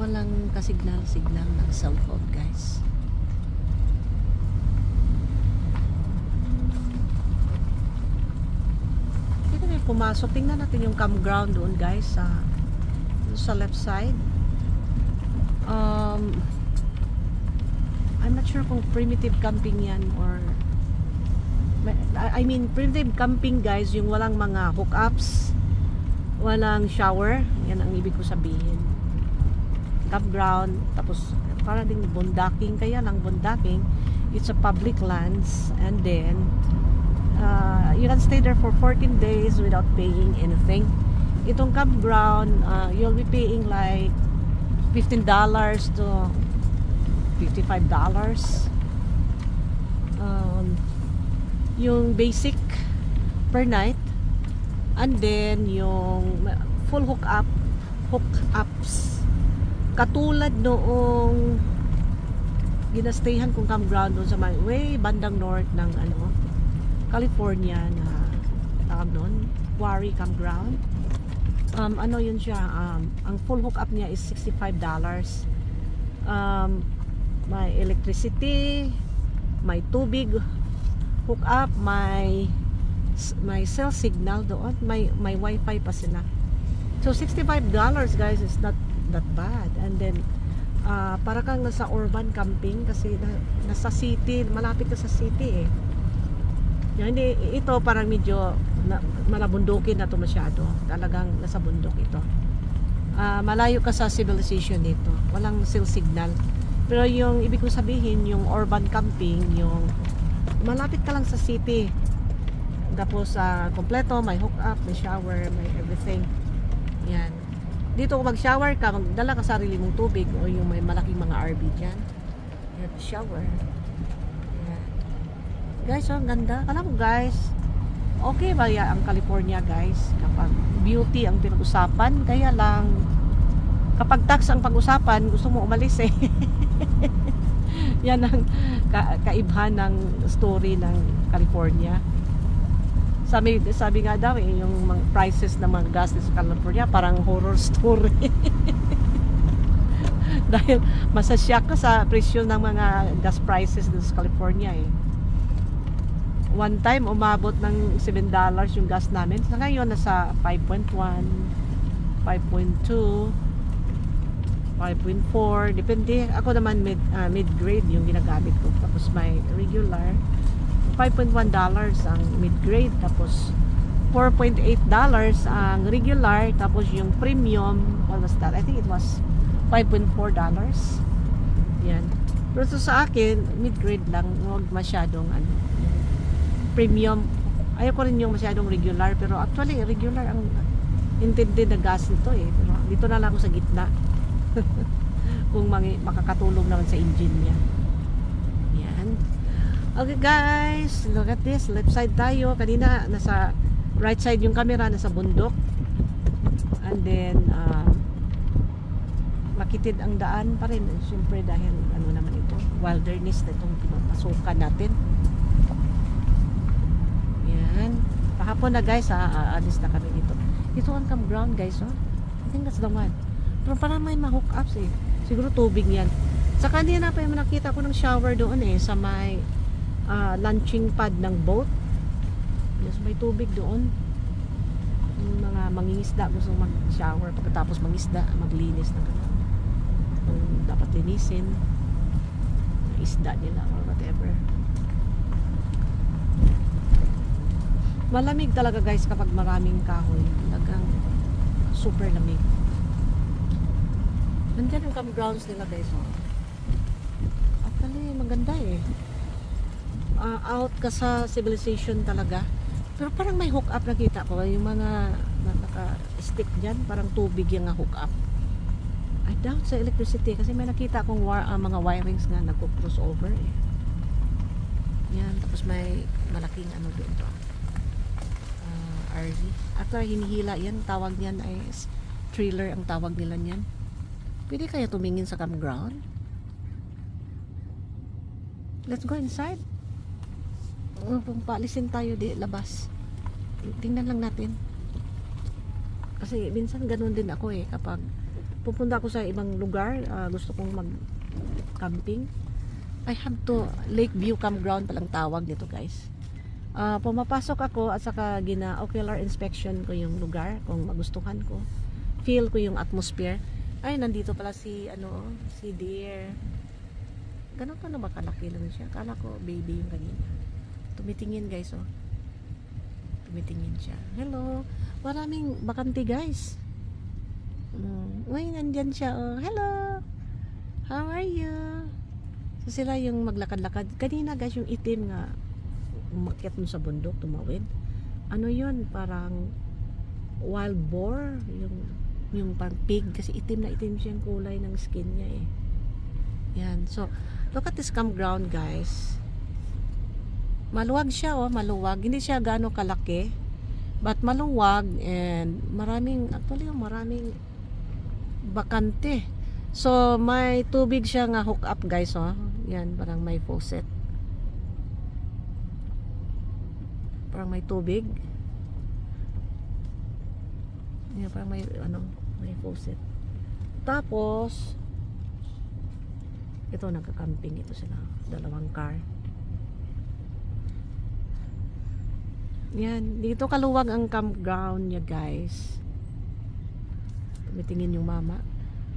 walang kasignal-signal ng cellphone, guys. Dito na pumasok. Tingnan natin yung campground doon, guys, sa left side. I'm not sure kung primitive camping yan or I mean primitive camping, guys, yung walang mga hookups, walang shower, yan ang ibig ko sabihin. Campground, tapos para ding bondaking, kaya lang bondaking, it's a public lands, and then you can stay there for 14 days without paying anything. Itong campground, you'll be paying like $15 to $55. Yung basic per night, and then yung full hookups katulad noong ginastayhan kong campground doon sa way bandang north ng California na tawag doon, Quarry Campground. Ano yun siya, ang full hookup niya is $65. May electricity, may tubig hookup, may cell signal doon, may wifi pa sila. So $65, guys, is not that bad. And then para kang nasa urban camping kasi nasa city, malapit ka sa city eh. Hindi, ito parang medyo malabundukin na to masyado. Talagang nasa bundok ito. Malayo ka sa civilization dito. Walang cell signal. Pero yung ibig ko sabihin, yung urban camping, yung malapit ka lang sa city. Tapos kompleto, may hookup, may shower, may everything. Yan. Dito kung mag-shower ka, magdala ka sarili mong tubig o yung may malaking mga RV dyan. Yan, shower. Yan. Guys, ang ganda. Alam mo, guys, okay ba ang California, guys? Kapag beauty ang pinag-usapan, kaya lang kapag tax ang pag-usapan, gusto mo umalis eh. Yan ang kaibahan ng story ng California. Sabi nga daw yung mga prices ng mga gas sa California parang horror story. Dahil masasyak ka sa presyo ng mga gas prices sa California eh. One time umabot ng $7 yung gas namin. Sa ngayon nasa 5.1, 5.2, 5.4, depende. Ako naman mid-grade yung ginagamit ko. Tapos may regular, $5.1 ang mid-grade. Tapos $4.8 ang regular. Tapos yung premium, what was that? I think it was $5.4. Yan. Pero sa akin, mid-grade lang. Huwag masyadong premium. Ayoko rin yung masyadong regular. Pero actually, regular ang intended na gas nito eh. Pero dito na lang ako sa gitna. Kung makakatulong naman sa engine niya. Yan. Okay, guys, look at this. Left side tayo. Kanina nasa right side yung camera, nasa bundok. And then makitid ang daan pa rin. Siyempre dahil ano naman ito, wilderness na itong pinapasukan natin. Yan. Kahapon na, guys, aalis na kami dito. Ito ang campground, guys, oh. I think that's the one. Pero parang may ma-hookups eh. Siguro tubig yan. Saka hindi na pa yung nakita ko ng shower doon eh. Sa may launching pad ng boat. Yes, may tubig doon. Yung mga mangingisda gusto mag-shower. Pagkatapos mangisda, maglinis ng dapat linisin. Isda nila or whatever. Malamig talaga, guys, kapag maraming kahoy. Talagang super lamig. Nandiyan ang campgrounds nila, guys. Actually, maganda eh. Out ka sa civilization talaga. Pero parang may hook up nakita ko. Yung mga naka-stick dyan, parang tubig yung hook up. I doubt sa electricity kasi may nakita akong mga wirings nga nagko-cross over eh. Yan, tapos may malaking ano doon to. RV. After hinihila yan, tawag niyan ay trailer ang tawag nila niyan. Pwede kaya tumingin sa campground? Let's go inside. Kung paalisin tayo di labas, tingnan lang natin. Kasi minsan ganun din ako eh, kapag pupunta ako sa ibang lugar, gusto kong mag camping, I have to, Lakeview Campground palang tawag nito guys. Pumapasok ako at saka ocular inspection ko yung lugar kung magustuhan ko, feel ko yung atmosphere. Ay, nandito pala si si deer. Ganun pa na ba kalaki lang siya? Kala ko baby yung kanina. Tumitingin guys, oh. Tumitingin siya. Hello. Maraming bakante guys. Uy, nandyan siya, oh. Hello. How are you? So sila yung maglakad-lakad. Kanina guys, yung itim nga umakyat mo sa bundok, tumawid. Ano yun? Parang wild boar. Yung parang pig. Kasi itim na itim siyang kulay ng skin niya eh. Yan. So, look at this campground guys. Maluwag siya, oh. Maluwag. Hindi siya gaano kalaki. But maluwag and maraming bakante. So, may tubig siya nga hook up guys, oh. Yan, parang may faucet. Parang may tubig. Yan, parang may may faucet. Tapos ito, nagka-camping ito sila. Dalawang car. Yan, dito kaluwag ang campground niya guys. Tumitingin yung mama.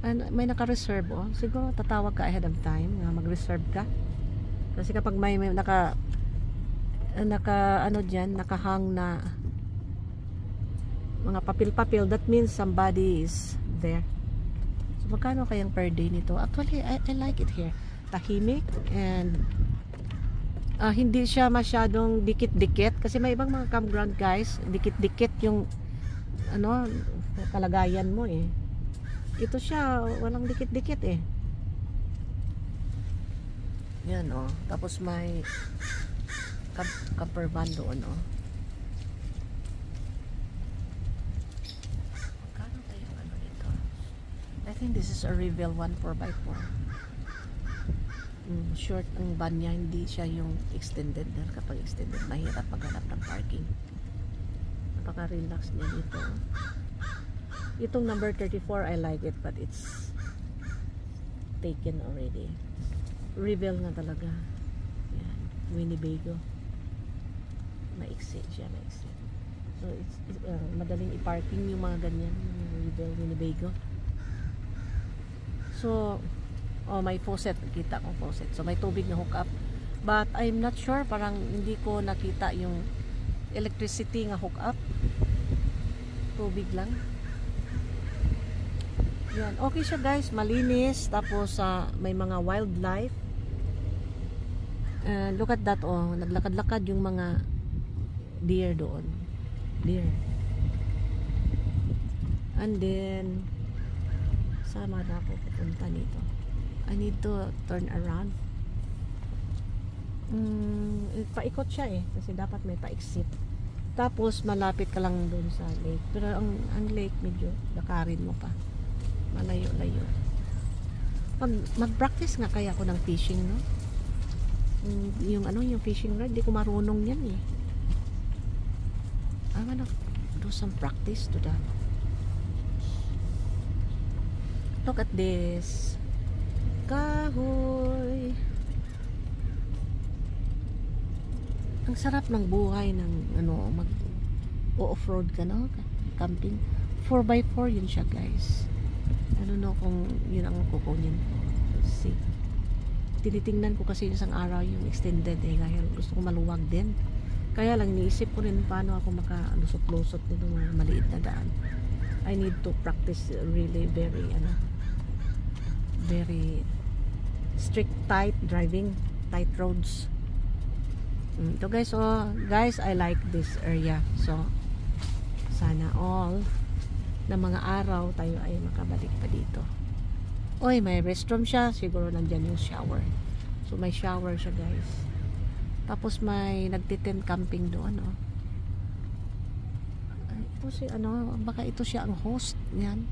May naka-reserve, oh. Siguro tatawag ka ahead of time nga mag-reserve ka. Kasi kapag may nakahang na mga papel-papel, that means somebody is there. So magkano kayang per day nito? Actually, I like it here. Tahimik and hindi siya masyadong dikit-dikit kasi may ibang mga campground guys, dikit-dikit yung kalagayan mo eh. Ito siya, walang dikit-dikit eh. Yan, oh. Tapos may camper van doon, oh. Magkano tayo dito? I think this is a Reveal 1 4x4. Short ang van niya, hindi siya yung extended. Dahil kapag extended, mahirap maghanap ng parking. Napaka-relax niya dito. Itong number 34, I like it, but it's taken already. Reveal nga talaga. Yan. Winnebago. Maiksi siya, maiksi. So, it's madaling i-parking yung mga ganyan. Reveal, Winnebago. So, may faucet. Kita ko faucet. So, may tubig na hook up. But, I'm not sure. Parang hindi ko nakita yung electricity nga hook up. Tubig lang. Yan. Okay siya guys. Malinis. Tapos, may mga wildlife. Look at that, oh. Naglakad-lakad yung mga deer doon. Deer. And then, sama na ako pupunta nito. I need to turn around. Paikot siya eh. Kasi dapat may pa-exit. Tapos, malapit ka lang doon sa lake. Pero ang lake, medyo lakarin mo pa. Malayo-layo. Mag-practice nga kaya ako ng fishing, no? Yung fishing rod, di ko marunong yan eh. I wanna do some practice to that. Look at this. Kahoy. Ang sarap ng buhay ng mag-off-road ka, no? Camping. 4x4 yun siya, guys. I don't know kung yun ang kukunin ko. Let's see. Tinitingnan ko kasi isang araw yung extended eh. Kaya gusto ko maluwag din. Kaya lang niisip ko rin paano ako makalusot-lusot nito mga maliit na daan. I need to practice really very strict, tight driving, tight roads. Ito guys, guys, I like this area. So, sana all na mga araw tayo ay makabalik pa dito. Oy, may restroom siya. Siguro nandyan yung shower. So, may shower siya guys. Tapos may nagtitent camping doon, oh. Ito si baka ito siya ang host. Yan.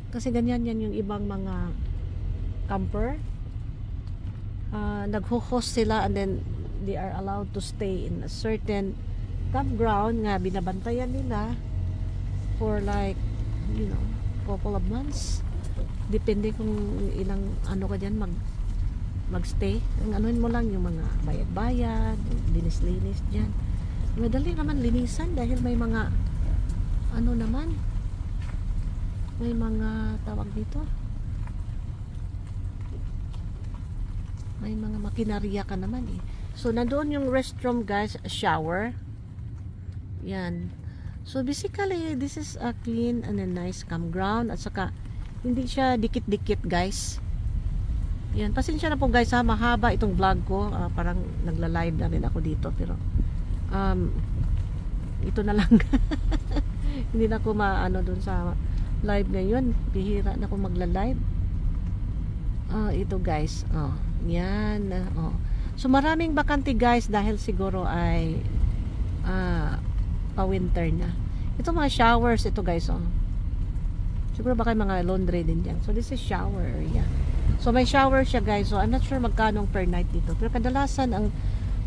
Kasi ganyan yan yung ibang mga camper. Nagho-host sila and then they are allowed to stay in a certain campground nga binabantayan nila for like, couple of months. Depende kung ilang ano ka dyan magstay. Ang anuin mo lang yung mga bayad-bayad, linis-linis dyan. Madali naman linisan dahil may mga ano naman, may mga tawag dito, may mga makinarya ka naman eh. So nandoon yung restroom guys, shower yan. So basically this is a clean and a nice campground, at saka hindi siya dikit-dikit guys. Yan, pasensya na po guys ha, mahaba itong vlog ko. Parang nagla-live na rin ako dito, pero ito na lang. Hindi na ako maano dun sa live ngayon. Bihira na ako magla-live. Ito guys. Yan. So maraming bakante guys dahil siguro ay pa-winter na. Ito mga showers ito guys. Siguro baka mga laundry din dyan. So this is shower area. So may shower siya guys. So I'm not sure magkano per night dito. Pero kadalasan ang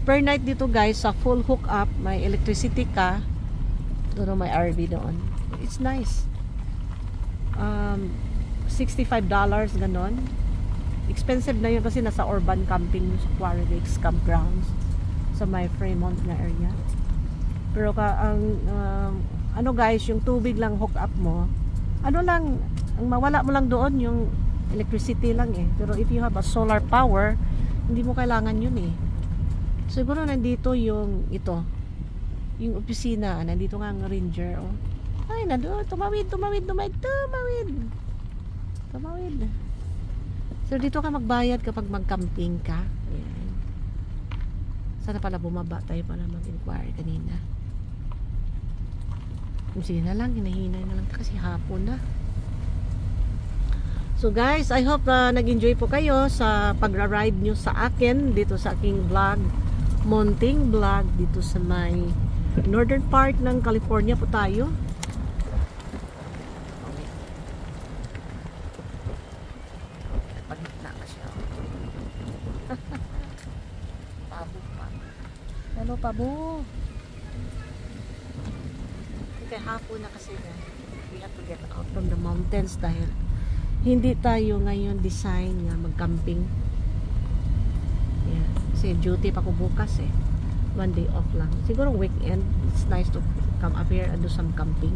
per night dito guys sa full hook up, may electricity ka. Doon may RV doon. It's nice. $65 ganon. Expensive na yun kasi nasa urban camping sa Quarry Lakes Campgrounds sa may Fremont na area. Pero ano guys, yung tubig lang hook up mo. Ano lang, ang mawala mo lang doon yung electricity lang eh. Pero if you have a solar power, hindi mo kailangan yun eh. Siguro nandito yung yung opisina. Nandito nga ang ranger. Ay, nandoon. Tumawid. So dito ka magbayad kapag mag-camping ka. Ayan. Sana pala bumaba tayo para mag-inquire kanina. Sige na lang, hinahinay na lang kasi hapon na. So guys, I hope nag-enjoy po kayo sa pagra-ride nyo sa akin dito sa aking vlog, mounting vlog dito sa may northern part ng California po tayo. Pagitna ka siya. Pabo pa. Hello Pabo. Kaya hapon na kasi we have to get out from the mountains dahil hindi tayo ngayon design nga mag-camping. Yeah. Kasi duty pa ko bukas eh. One day off lang. Siguro weekend, it's nice to come up here and do some camping.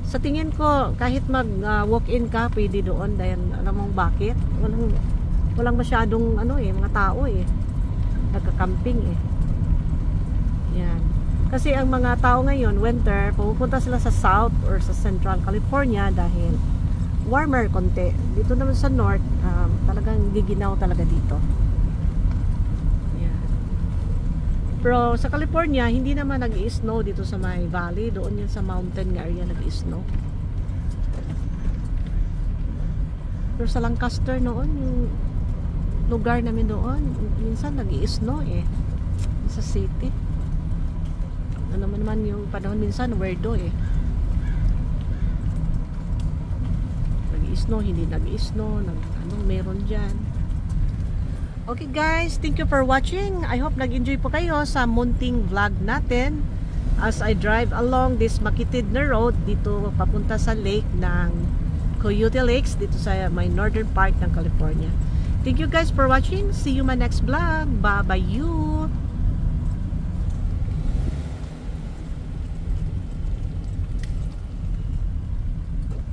Sa tingin ko, kahit mag-walk-in ka, pwede doon dahil alam mong bakit? Walang masyadong mga tao eh. Nagka-camping eh. Yan. Kasi ang mga tao ngayon, winter, pupunta sila sa South or sa Central California dahil warmer konti. Dito naman sa north, talagang giginaw talaga dito. Yeah. Pero sa California, hindi naman nag-i-snow dito sa may valley. Doon yun sa mountain area nag-i-snow. Pero sa Lancaster noon, yung lugar namin doon, minsan nag-i-snow eh. Sa city. Ano naman yung panahon minsan, weirdo eh. Nag-i-snow, hindi nag-i-snow, meron dyan. Okay guys, thank you for watching. I hope nag-enjoy po kayo sa mounting vlog natin as I drive along this makitid na road dito papunta sa lake ng Coyote Lakes dito sa my northern part ng California. Thank you guys for watching. See you my next vlog. Bye bye you.